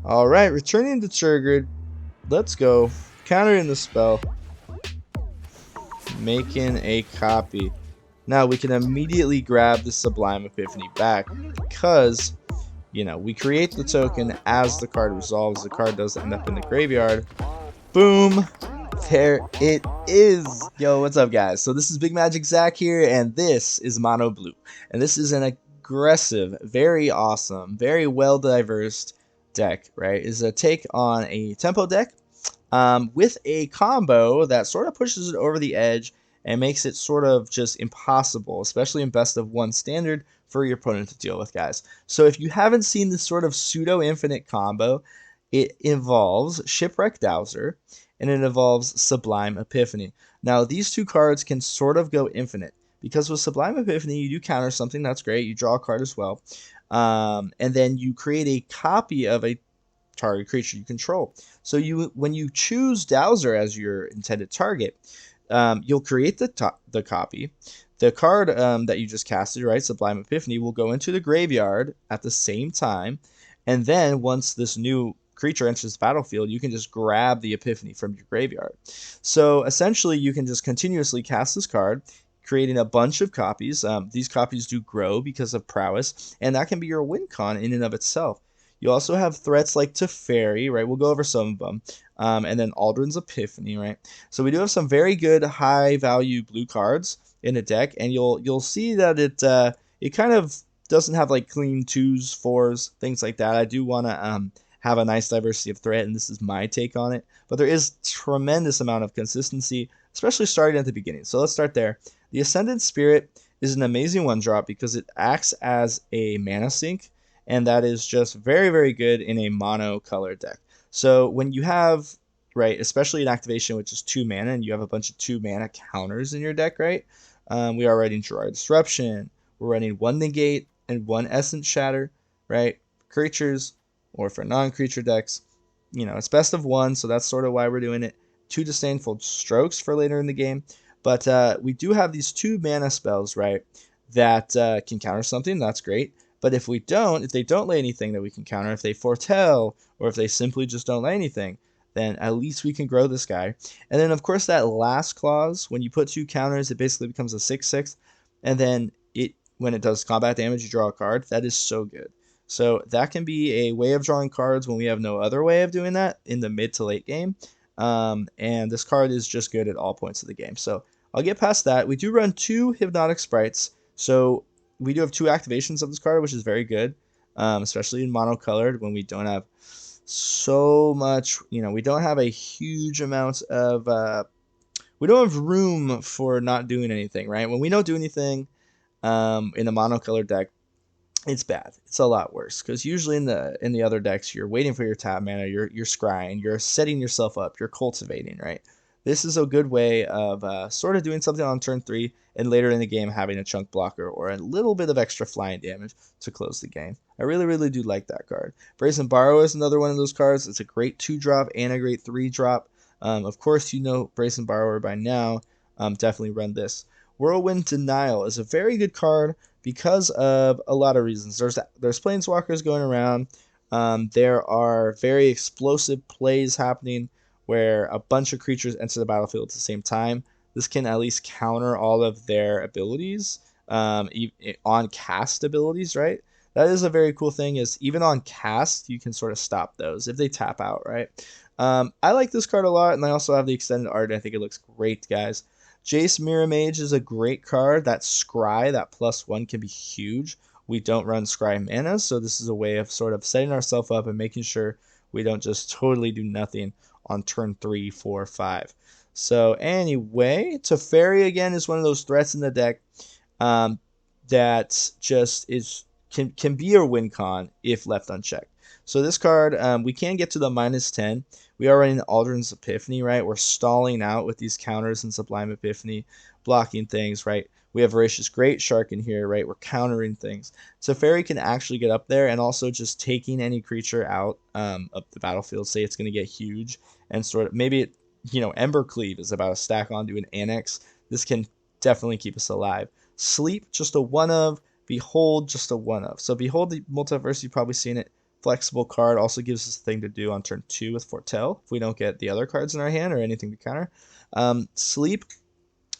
Alright, returning to Turgid. Let's go. Countering the spell. Making a copy. Now we can immediately grab the Sublime Epiphany back because, we create the token as the card resolves. The card does end up in the graveyard. Boom! There it is! Yo, what's up, guys? So this is Big Magic Zach here, and this is Mono Blue. And this is an aggressive, very awesome, very well-diversed deck, right? It's a take on a tempo deck with a combo that sort of pushes it over the edge and makes it sort of just impossible, especially in best of one standard, for your opponent to deal with, guys. So if you haven't seen this sort of pseudo-infinite combo, it involves Shipwreck Dowser, and it involves Sublime Epiphany. Now, these two cards can sort of go infinite, because with Sublime Epiphany, you do counter something, that's great, you draw a card as well, and then you create a copy of a target creature you control. So when you choose Dowser as your intended target, you'll create the copy. The card that you just casted, right, Sublime Epiphany, will go into the graveyard at the same time, and then once this new creature enters the battlefield, you can just grab the Epiphany from your graveyard. So essentially, you can just continuously cast this card, creating a bunch of copies. These copies do grow because of Prowess, and that can be your win con in and of itself. You also have threats like Teferi, right? We'll go over some of them. And then Aldrin's Epiphany, right? So we do have some very good high value blue cards in the deck, and you'll see that it kind of doesn't have like clean 2s, 4s, things like that. I do want to have a nice diversity of threat, and this is my take on it. But there is tremendous amount of consistency, especially starting at the beginning. So let's start there. The Ascendant Spirit is an amazing one-drop because it acts as a mana sink, and that is just very, very good in a mono color deck. So when you have, right, especially an activation which is 2 mana, and you have a bunch of 2 mana counters in your deck, right? We are running Gerard Disruption, we're running 1 Negate and 1 Essence Shatter, right? Creatures, or for non-creature decks, it's best of 1, so that's sort of why we're doing it. 2 Disdainful Strokes for later in the game. But we do have these 2 mana spells, right, that can counter something, that's great. But if they don't lay anything that we can counter, if they foretell, or if they simply just don't lay anything, then at least we can grow this guy. And then, of course, that last clause, when you put 2 counters, it basically becomes a 6/6. And then when it does combat damage, you draw a card. That is so good. So that can be a way of drawing cards when we have no other way of doing that in the mid to late game. And this card is just good at all points of the game. So I'll get past that. We do run 2 Hypnotic Sprites. So we do have 2 activations of this card, which is very good, especially in monocolored when we don't have so much, we don't have a huge amount of, we don't have room for not doing anything, right? When we don't do anything in a monocolored deck, it's bad. It's a lot worse because usually in the other decks, you're waiting for your tap mana, you're scrying, you're setting yourself up, you're cultivating, right? This is a good way of sort of doing something on turn 3 and later in the game having a chunk blocker or a little bit of extra flying damage to close the game. I really, really do like that card. Brazen Borrow is another one of those cards. It's a great 2-drop and a great 3-drop. Of course, you know Brazen Borrower by now. Definitely run this. Whirlwind Denial is a very good card because of a lot of reasons. There's Planeswalkers going around. There are very explosive plays happening where a bunch of creatures enter the battlefield at the same time. This can at least counter all of their abilities, on cast abilities, right? That is a very cool thing, is even on cast, you can sort of stop those if they tap out, right? I like this card a lot, and I also have the extended art. I think it looks great, guys. Jace Mirror Mage is a great card. That Scry, that +1 can be huge. We don't run Scry mana, so this is a way of sort of setting ourselves up and making sure we don't just totally do nothing on turn 3, 4, 5. So anyway, Teferi again is one of those threats in the deck that just can be a win con if left unchecked. So this card, we can get to the -10. We are running Aldrin's Epiphany, right? We're stalling out with these counters in Sublime Epiphany, blocking things, right? We have Voracious Great Shark in here, right? We're countering things. Teferi can actually get up there, and also just taking any creature out of the battlefield, say it's going to get huge, and sort of maybe Embercleave is about to stack onto an Annex. This can definitely keep us alive. Sleep, just a 1 of. Behold, just a 1 of. So Behold the Multiverse, you've probably seen it. flexible card. Also gives us a thing to do on turn 2 with Foretell if we don't get the other cards in our hand or anything to counter. Sleep,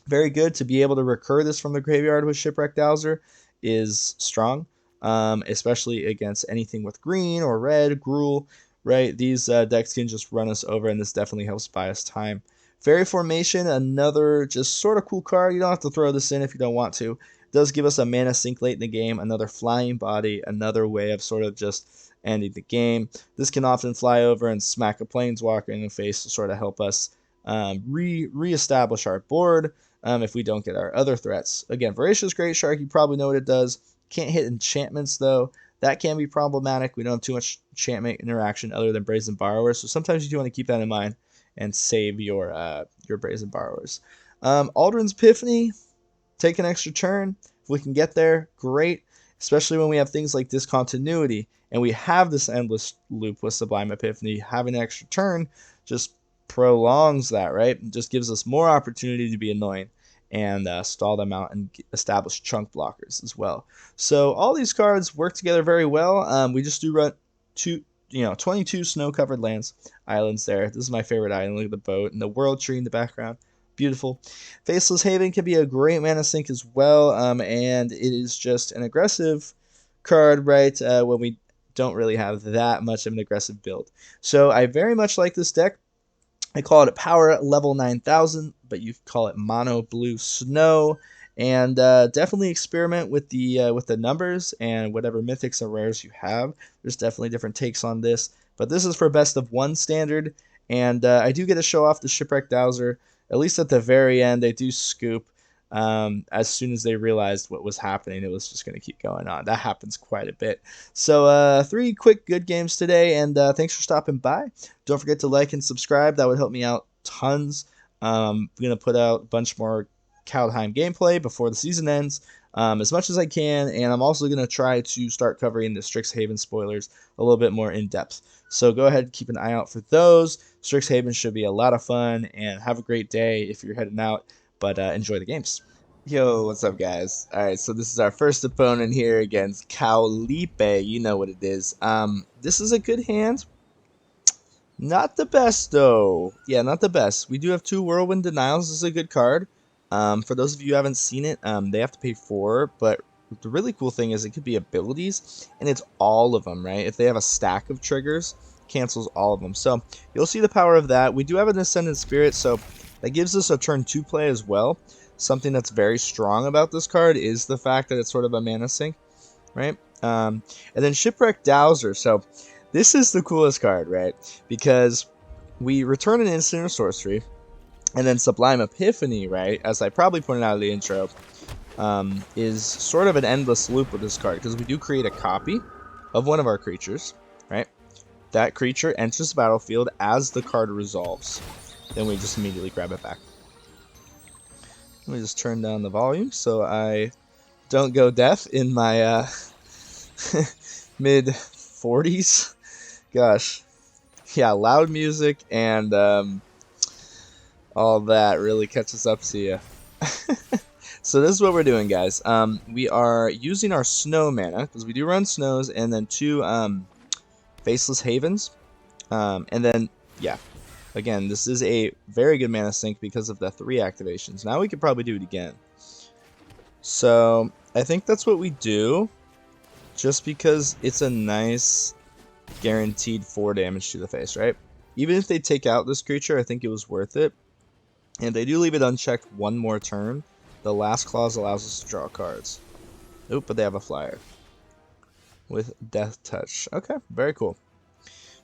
very good. To be able to recur this from the graveyard with Shipwreck Dowser is strong, especially against anything with green or red, Gruul, right? These decks can just run us over, and this definitely helps buy us time. Fairy Formation, another just sort of cool card. You don't have to throw this in if you don't want to. It does give us a mana sink late in the game, another flying body, another way of sort of just ending the game. This can often fly over and smack a planeswalker in the face to sort of help us reestablish our board if we don't get our other threats. Again, Voracious Great Shark, you probably know what it does. Can't hit enchantments, though. That can be problematic. We don't have too much enchantment interaction other than Brazen Borrowers, so sometimes you do want to keep that in mind and save your Brazen Borrowers. Aldrin's Epiphany, take an extra turn. If we can get there, great, especially when we have things like discontinuity, and we have this endless loop with Sublime Epiphany. Having an extra turn just prolongs that, right? It just gives us more opportunity to be annoying and stall them out and establish chunk blockers as well. So all these cards work together very well. We just do run 22 snow-covered lands, islands there. This is my favorite island. Look at the boat and the world tree in the background. Beautiful. Faceless Haven can be a great mana sink as well, and it is just an aggressive card, right, when we don't really have that much of an aggressive build. So I very much like this deck. I call it a power level 9000, but you call it mono blue snow, and definitely experiment with the numbers and whatever mythics and rares you have. There's definitely different takes on this, but this is for best of 1 standard, and I do get to show off the Shipwreck Dowser. At least at the very end, they do scoop. As soon as they realized what was happening, it was just going to keep going on. That happens quite a bit. So 3 quick good games today, and thanks for stopping by. Don't forget to like and subscribe. That would help me out tons. I'm going to put out a bunch more Kaldheim gameplay before the season ends, as much as I can, and I'm also going to try to start covering the Strixhaven spoilers a little bit more in depth. So go ahead and keep an eye out for those. Strixhaven should be a lot of fun, and have a great day if you're heading out. But enjoy the games. Yo, what's up, guys? All right, so this is our first opponent here against Kaulipe. You know what it is. This is a good hand. Not the best, though. Yeah, not the best. We do have 2 Whirlwind Denials. This is a good card. For those of you who haven't seen it, they have to pay 4, but the really cool thing is it could be abilities, and it's all of them, right? If they have a stack of triggers, cancels all of them. So you'll see the power of that. We do have an Ascendant Spirit, so that gives us a turn 2 play as well. Something that's very strong about this card is the fact that it's sort of a mana sink, right? And then Shipwreck Dowser. So this is the coolest card, right? Because we return an instant or sorcery, and then Sublime Epiphany, right, as I probably pointed out in the intro, is sort of an endless loop with this card, because we do create a copy of one of our creatures, right? That creature enters the battlefield as the card resolves. Then we just immediately grab it back. Let me just turn down the volume so I don't go deaf in my mid-40s. Gosh. Yeah, loud music and all that really catches up to you. So this is what we're doing, guys. We are using our snow mana, because we do run snows, and then 2 Faceless Havens. And then, yeah. Again, this is a very good mana sink because of the 3 activations. Now we could probably do it again. So I think that's what we do, just because it's a nice guaranteed 4 damage to the face, right? Even if they take out this creature, I think it was worth it. And they do leave it unchecked 1 more turn. The last clause allows us to draw cards. Oop, but they have a flyer with Death Touch. Okay, very cool.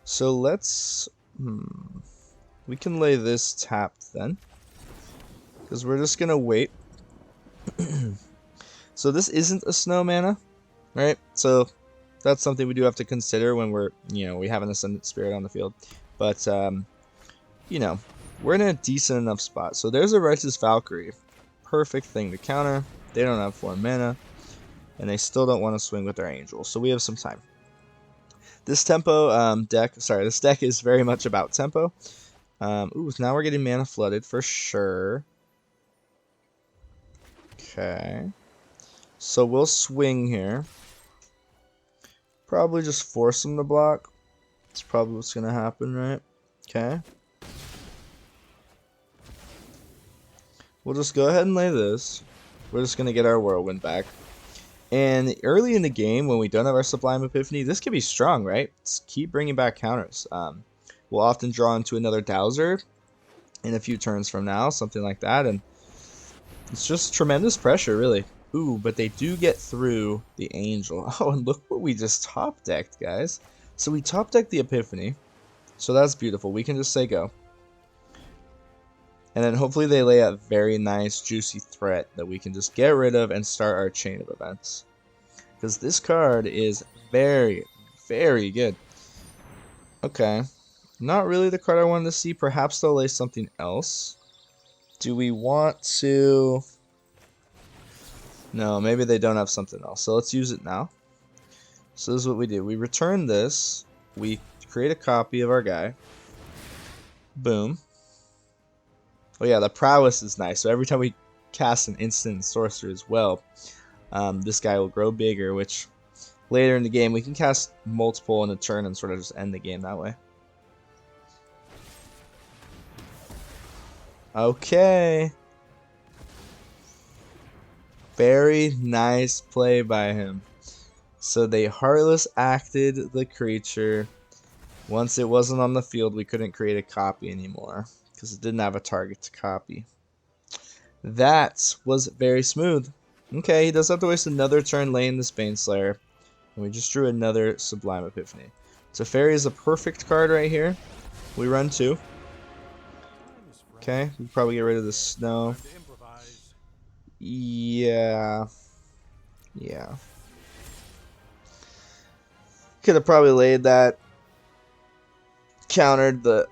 So let's... we can lay this tapped then, because we're just gonna wait. So this isn't a snow mana, right? So that's something we do have to consider when we're, we have an Ascendant Spirit on the field. But we're in a decent enough spot. So there's a Righteous Valkyrie, perfect thing to counter. They don't have 4 mana, and they still don't want to swing with their Angel, so we have some time. This this deck is very much about tempo. Ooh, now we're getting mana flooded for sure. Okay. So we'll swing here. Probably just force him to block. That's probably what's gonna happen, right? Okay. We'll just go ahead and lay this. We're just gonna get our whirlwind back. And early in the game, when we don't have our Sublime Epiphany, this can be strong, right? Let's keep bringing back counters. We'll often draw into another Dowser in a few turns from now, something like that, and it's just tremendous pressure, really. Ooh, but they do get through the Angel. Oh, and look what we just top decked, guys. So we top decked the Epiphany, so that's beautiful. We can just say go. And then hopefully they lay a very nice, juicy threat that we can just get rid of and start our chain of events. Because this card is very, very good. Okay. Not really the card I wanted to see. Perhaps they'll lay something else. Do we want to... No, maybe they don't have something else. So let's use it now. So this is what we do. We return this. We create a copy of our guy. Boom. Oh yeah, the Prowess is nice. So every time we cast an instant sorcerer as well, this guy will grow bigger, which later in the game we can cast multiple in a turn and sort of just end the game that way. Okay. Very nice play by him. So they Heartless acted the creature. Once it wasn't on the field, we couldn't create a copy anymore because it didn't have a target to copy. That was very smooth. Okay, he doesn't have to waste another turn laying this Baneslayer. And we just drew another Sublime Epiphany. So Fairy is a perfect card right here. We run 2. Okay, we can probably get rid of the snow. Yeah. Yeah. Could have probably laid that. Countered the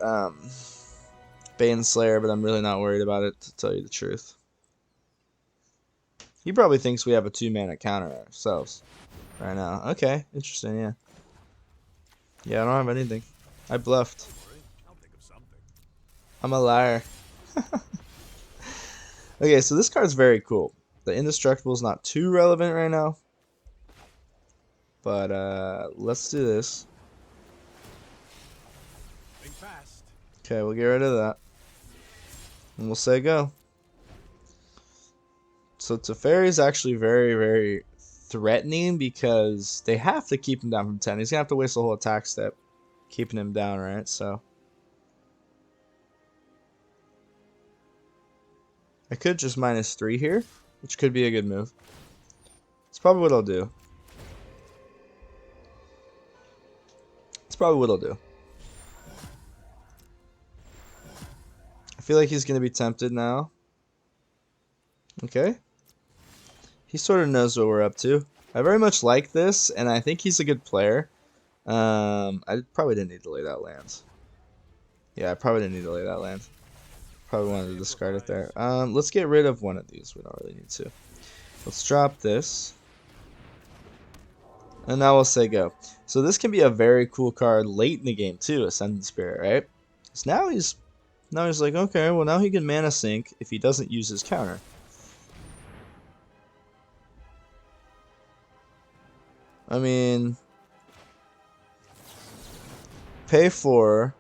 Baneslayer, but I'm really not worried about it, to tell you the truth. He probably thinks we have a 2-mana counter ourselves right now. Okay, interesting, yeah. Yeah, I don't have anything. I bluffed. I'm a liar. Okay, so this card's very cool. The Indestructible is not too relevant right now. But let's do this. Okay, we'll get rid of that. And we'll say go. So Teferi is actually very, very threatening because they have to keep him down from 10. He's going to have to waste the whole attack step keeping him down, right? So I could just -3 here, which could be a good move. It's probably what I'll do. It's probably what I'll do. I feel like he's going to be tempted now. Okay. He sort of knows what we're up to. I very much like this, and I think he's a good player. I probably didn't need to lay that land. Yeah, I probably didn't need to lay that land. Probably wanted to discard it there. Let's get rid of one of these. We don't really need to. Let's drop this. And now we'll say go. So this can be a very cool card late in the game too, Ascendant Spirit, right? So now he's like, okay, well now he can mana sink if he doesn't use his counter. I mean, pay 4.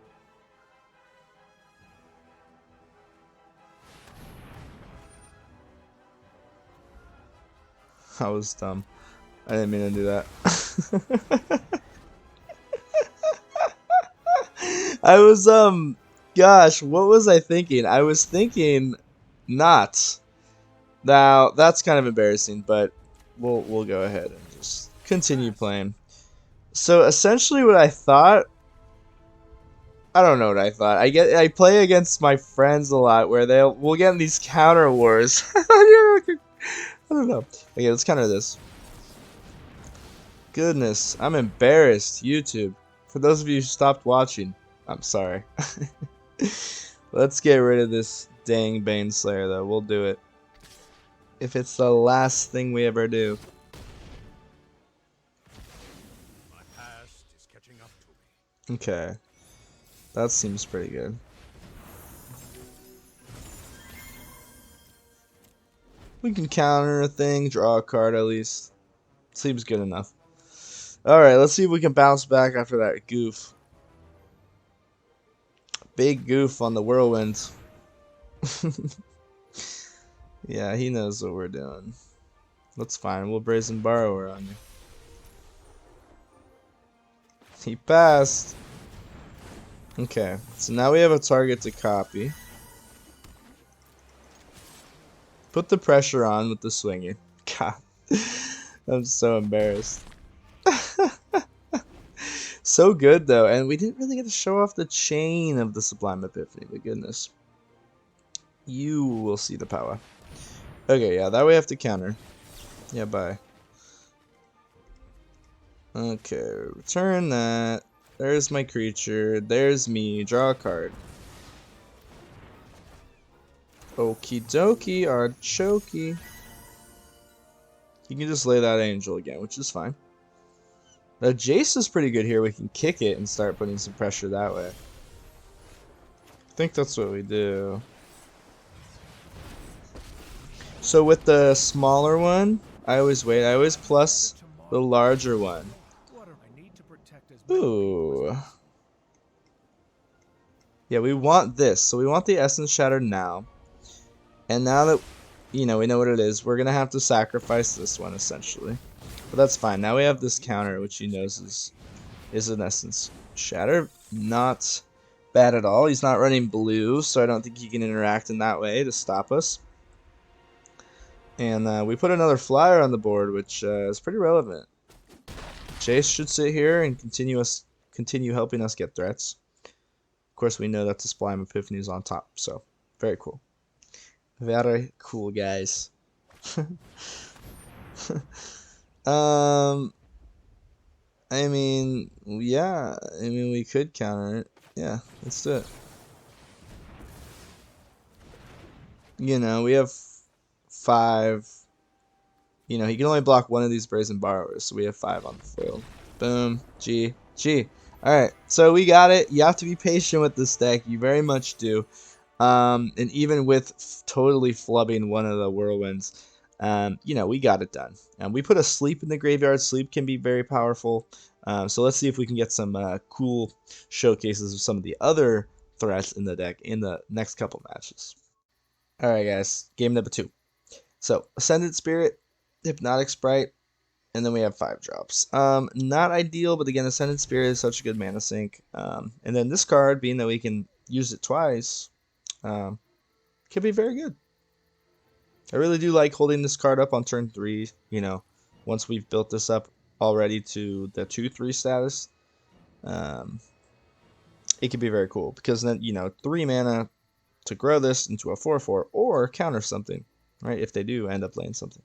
I was dumb. I didn't mean to do that. I was gosh, what was I thinking? I was thinking not. Now that's kind of embarrassing, but we'll go ahead and just continue playing. So essentially what I thought, I don't know what I thought. I play against my friends a lot where we'll get in these counter wars. I don't know. Okay, let's counter this. Goodness, I'm embarrassed. YouTube. For those of you who stopped watching, I'm sorry. Let's get rid of this dang Baneslayer though. We'll do it. If it's the last thing we ever do. My past is catching up to me. Okay. That seems pretty good. We can counter a thing, draw a card at least. Seems good enough. Alright, let's see if we can bounce back after that goof. Big goof on the whirlwind. Yeah, he knows what we're doing. That's fine. We'll brazen borrower on you. He passed. Okay, so now we have a target to copy. Put the pressure on with the swinging. God, I'm so embarrassed. So good though, and we didn't really get to show off the chain of the Sublime Epiphany. But goodness, you will see the power. Okay, yeah, that we have to counter. Yeah, bye. Okay, return that. There's my creature. There's me. Draw a card. Okie dokie, artichoke. You can just lay that angel again, which is fine. Now, Jace is pretty good here. We can kick it and start putting some pressure that way. I think that's what we do. So with the smaller one, I always wait. I always plus the larger one. Ooh. Yeah, we want this. So we want the Essence Shatter now. And now that, you know, we know what it is, we're going to have to sacrifice this one, essentially. But that's fine. Now we have this counter, which he knows is an Essence Shatter. Not bad at all. He's not running blue, so I don't think he can interact in that way to stop us. And we put another flyer on the board, which is pretty relevant. Jace should sit here and continue helping us get threats. Of course, we know that the Sublime Epiphany is on top, so very cool. Very cool, guys. I mean, yeah. I mean, we could counter it. Yeah, let's do it. You know, we have 5. You know, he can only block one of these brazen borrowers, so we have 5 on the field. Boom. G. Alright, so we got it. You have to be patient with this deck. You very much do. And even with totally flubbing one of the whirlwinds, you know, we got it done. And we put a sleep in the graveyard. Sleep can be very powerful. So let's see if we can get some cool showcases of some of the other threats in the deck in the next couple matches. Alright guys, game number 2. So, Ascendant Spirit, Hypnotic Sprite, and then we have 5 drops. Not ideal, but again, Ascendant Spirit is such a good mana sink. And then this card, being that we can use it twice, can be very good. I really do like holding this card up on turn 3, you know, once we've built this up already to the 2/3 status. It can be very cool, because then, you know, 3 mana to grow this into a 4/4 or counter something, right, if they do end up laying something.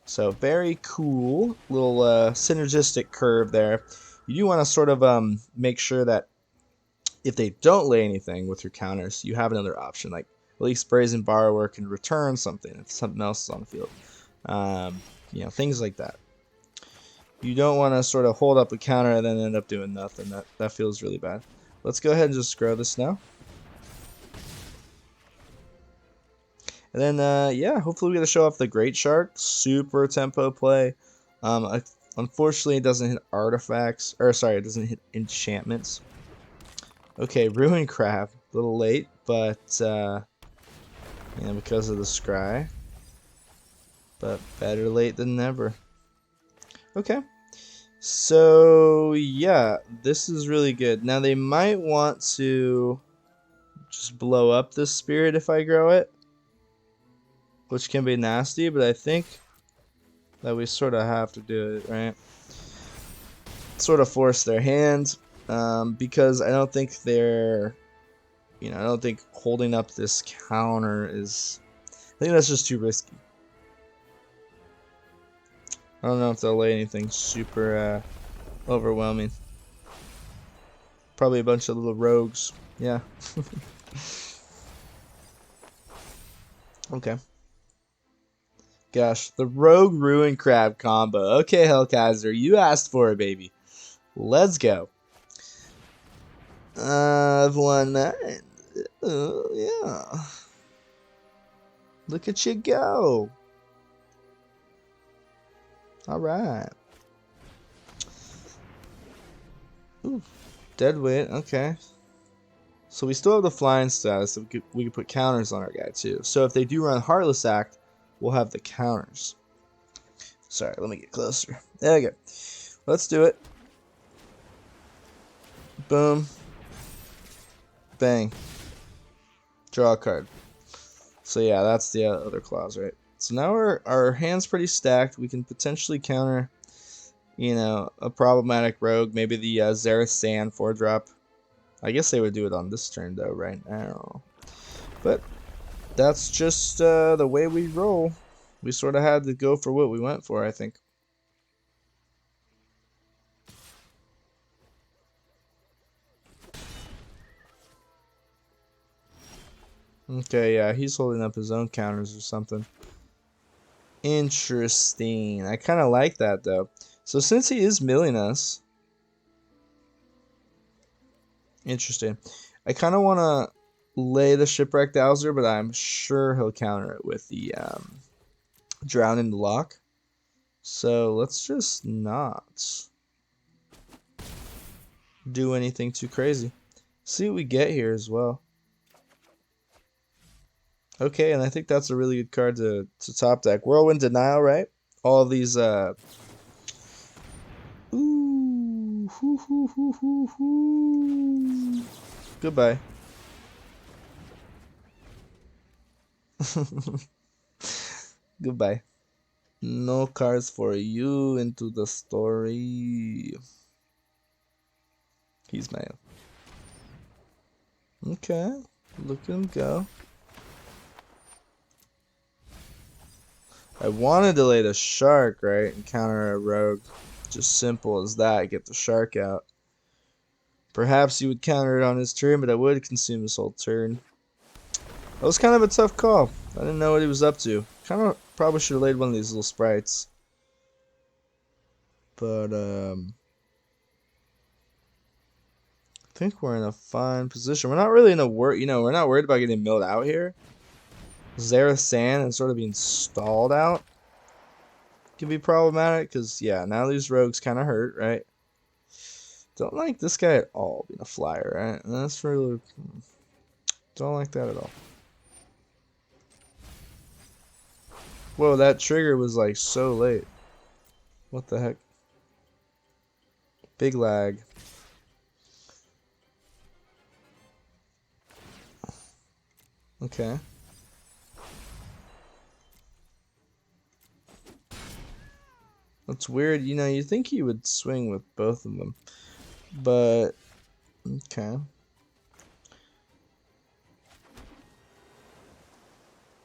So very cool little synergistic curve there. You do want to sort of make sure that if they don't lay anything with your counters, you have another option. Like, at least Brazen Borrower can return something if something else is on the field. You know, things like that. You don't want to sort of hold up a counter and then end up doing nothing. That feels really bad. Let's go ahead and just grow this now. And then, yeah, hopefully we get to show off the Great Shark. Super tempo play. Unfortunately, it doesn't hit artifacts. Or, sorry, it doesn't hit enchantments. Okay, Ruin Crab. A little late, but, yeah, because of the scry. But better late than never. Okay. So, yeah, this is really good. Now, they might want to just blow up this spirit if I grow it, which can be nasty, but I think that we sort of have to do it, right? Sort of force their hand, because I don't think they're, you know, I don't think holding up this counter is, I think that's just too risky. I don't know if they'll lay anything super overwhelming. Probably a bunch of little rogues. Yeah. Okay. Gosh, the Rogue Ruin Crab combo. Okay, Hellkaiser, you asked for it, baby. Let's go. I've won 9. Yeah. Look at you go. All right. Ooh, dead weight. Okay. So we still have the flying status. So we could put counters on our guy too. So if they do run Heartless Act, we'll have the counters. Sorry, let me get closer. There we go. Let's do it. Boom. Bang. Draw a card. So yeah, that's the other clause, right? So now our hand's pretty stacked. We can potentially counter, you know, a problematic rogue. Maybe the Xerath Sand 4-drop. I guess they would do it on this turn though, right now. But that's just the way we roll. We sort of had to go for what we went for, I think. Okay, yeah, he's holding up his own counters or something. Interesting. I kind of like that, though. So since he is milling us... Interesting. I kind of want to lay the Shipwreck Dowser, but I'm sure he'll counter it with the Drown in the Lock. So let's just not do anything too crazy. See what we get here as well. Okay, and I think that's a really good card to top deck. Whirlwind Denial, right? All of these, ooh, hoo, hoo, hoo, hoo, hoo. Goodbye. Goodbye. No cards for you into the story. He's male. Okay, look at him go. I wanted to lay the shark, right, and counter a rogue. Just simple as that, get the shark out. Perhaps you would counter it on his turn, but I would consume his whole turn. That was kind of a tough call. I didn't know what he was up to. Kind of probably should have laid one of these little sprites. But, I think we're in a fine position. We're not really in a we're not worried about getting milled out here. Xerath Sand and sort of being stalled out can be problematic because, yeah, now these rogues kind of hurt, right? Don't like this guy at all being a flyer, right? And that's really... Don't like that at all. Whoa, that trigger was like so late. What the heck? Big lag. Okay. That's weird. You know, you think he would swing with both of them. But, okay.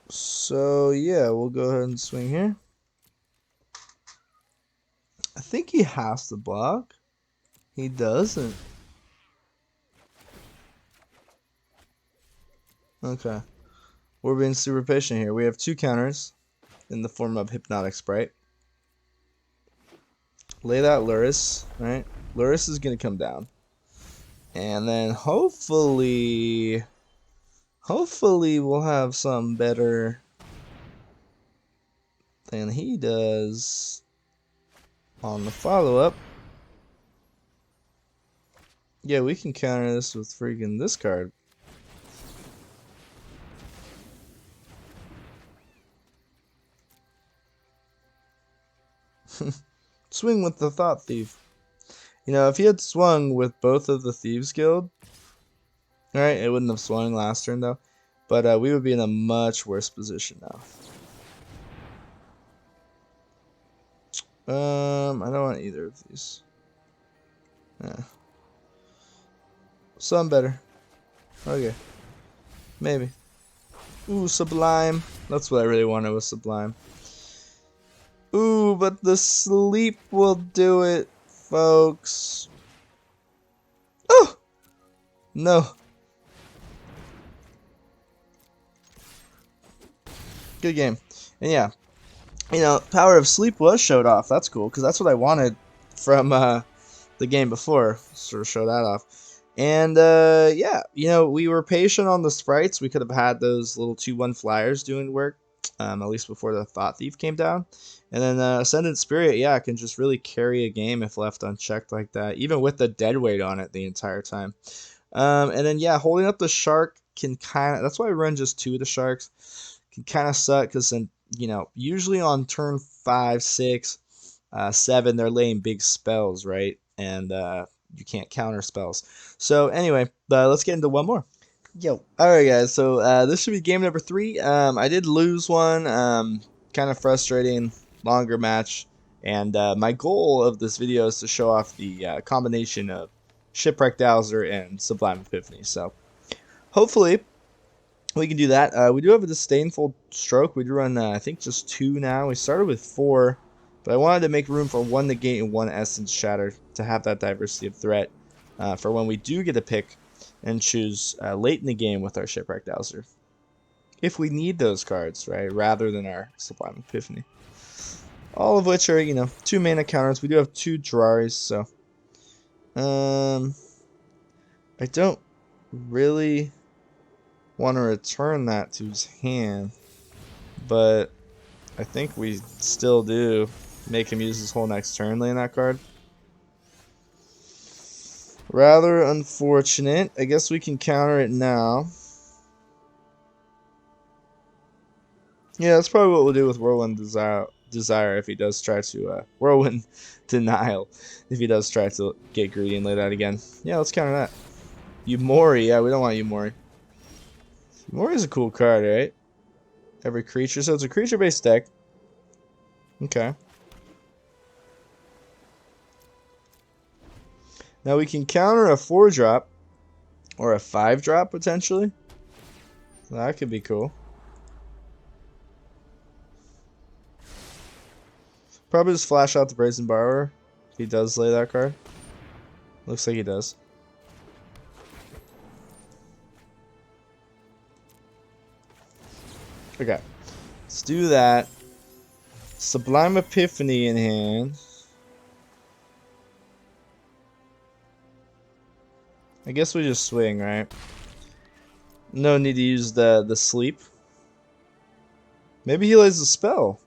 So, yeah, we'll go ahead and swing here. I think he has to block. He doesn't. Okay. We're being super patient here. We have two counters in the form of Hypnotic Sprite. Lay that Luris, right? Luris is going to come down. And then hopefully we'll have something better than he does on the follow-up. Yeah, we can counter this with freaking this card. Swing with the Thought Thief. You know, if he had swung with both of the Thieves Guild, alright, it wouldn't have swung last turn though. But we would be in a much worse position now. I don't want either of these. Yeah. Some better. Okay. Maybe. Ooh, Sublime. That's what I really wanted was Sublime. Ooh, but the sleep will do it, folks. Oh! No. Good game. And yeah, you know, Power of Sleep was showed off. That's cool, because that's what I wanted from the game before. Sort of show that off. And yeah, you know, we were patient on the sprites. We could have had those little 2/1 flyers doing work. at least before the Thought Thief came down. And then Ascendant Spirit, yeah, can just really carry a game if left unchecked like that, even with the dead weight on it the entire time. And then, yeah, holding up the Shark can kind of, that's why I run just 2 of the Sharks, can kind of suck, because then, usually on turn 5, 6, 7, they're laying big spells, right? And you can't counter spells. So anyway, let's get into one more. Yo, alright guys, so this should be game number 3. I did lose one, kind of frustrating, longer match, and my goal of this video is to show off the combination of Shipwreck Dowser and Sublime Epiphany. So hopefully we can do that. We do have a disdainful stroke. We do run, I think, just 2 now. We started with 4, but I wanted to make room for 1 negate and 1 essence shatter to have that diversity of threat for when we do get a pick and choose late in the game with our Shipwreck Dowser, if we need those cards, right, rather than our Sublime Epiphany. All of which are, 2 mana counters. We do have 2 Draris, so I don't really want to return that to his hand, but I think we still do make him use his whole next turn laying that card. Rather unfortunate. I guess we can counter it now. Yeah, that's probably what we'll do with Whirlwind Desire if he does try to Whirlwind Denial if he does try to get greedy and lay that again. Yeah, let's counter that. Yumori, yeah, we don't want Yumori. Yumori is a cool card, right? Every creature, so it's a creature-based deck. Okay. Now we can counter a 4-drop or a 5-drop potentially. That could be cool. Probably just flash out the Brazen Borrower if he does lay that card. Looks like he does. Okay. Let's do that. Sublime Epiphany in hand. I guess we just swing, right? No need to use the sleep. Maybe he lays a spell.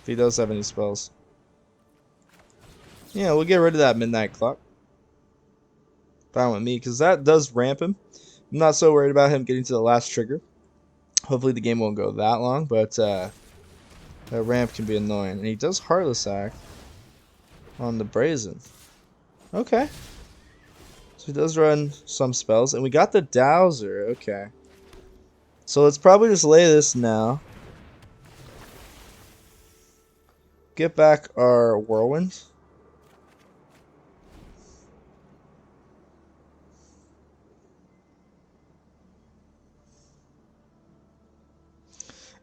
If he does have any spells. Yeah, we'll get rid of that Midnight Clock. Fine with me, because that does ramp him. I'm not so worried about him getting to the last trigger. Hopefully the game won't go that long, but that ramp can be annoying. And he does Heartless Act on the Brazen. Okay. So he does run some spells. And we got the Dowser. Okay. So let's probably just lay this now. Get back our Whirlwind.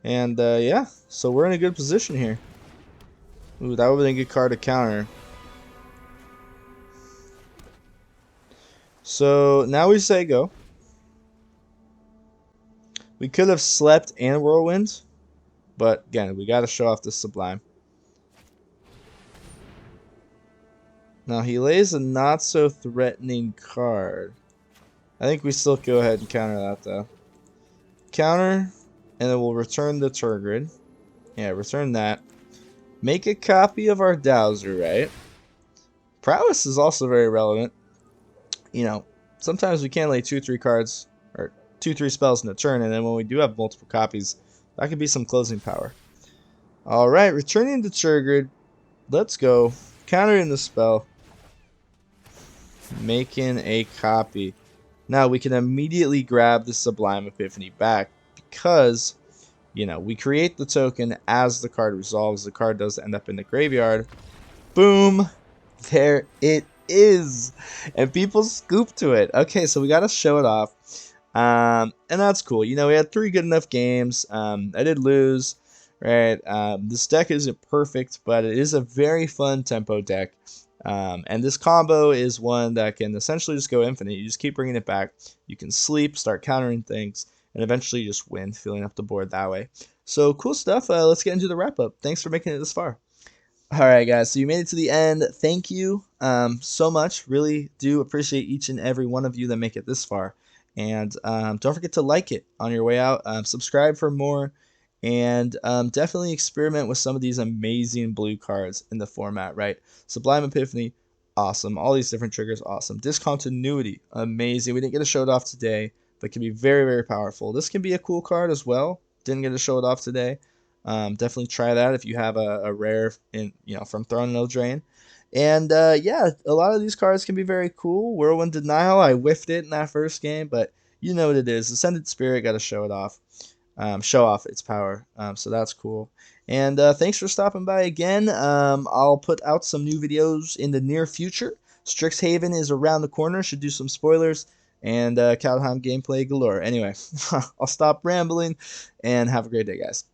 And yeah, so we're in a good position here. Ooh, that would have been a good card to counter. So now we say go. We could have slept and Whirlwind, but again, we got to show off the Sublime. Now he lays a not so threatening card. I think we still go ahead and counter that though. Counter, and then we'll return the Turgid. Yeah, return that. Make a copy of our Dowser, right? Prowess is also very relevant. Sometimes we can lay 2-3 cards, or 2-3 spells in a turn, and then when we do have multiple copies, that could be some closing power. Alright, returning the Turgid. Let's go. Countering the spell. Making a copy. Now we can immediately grab the Sublime Epiphany back because, we create the token as the card resolves. The card does end up in the graveyard. Boom! There it is! And people scoop to it. Okay, so we gotta show it off. And that's cool. We had 3 good enough games. I did lose, right? This deck isn't perfect, but it is a very fun tempo deck. And this combo is one that can essentially just go infinite. You just keep bringing it back. You can sleep, start countering things, and eventually just win, filling up the board that way. So cool stuff. Let's get into the wrap-up. Thanks for making it this far. Alright guys, so you made it to the end. Thank you so much. Really do appreciate each and every one of you that make it this far. And don't forget to like it on your way out. Subscribe for more. and definitely experiment with some of these amazing blue cards in the format, right? Sublime Epiphany, awesome. All these different triggers, awesome. Discontinuity, amazing. We didn't get to show it off today, but can be very, very powerful. This can be a cool card as well. Didn't get to show it off today. Definitely try that if you have a rare in from Throne No Drain. And yeah, a lot of these cards can be very cool. Whirlwind Denial, I whiffed it in that first game, but you know what it is. Ascendant Spirit, got to show it off, show off its power. So that's cool. And thanks for stopping by again. I'll put out some new videos in the near future. Strixhaven is around the corner. Should do some spoilers and Kaldheim gameplay galore. Anyway, I'll stop rambling and have a great day, guys.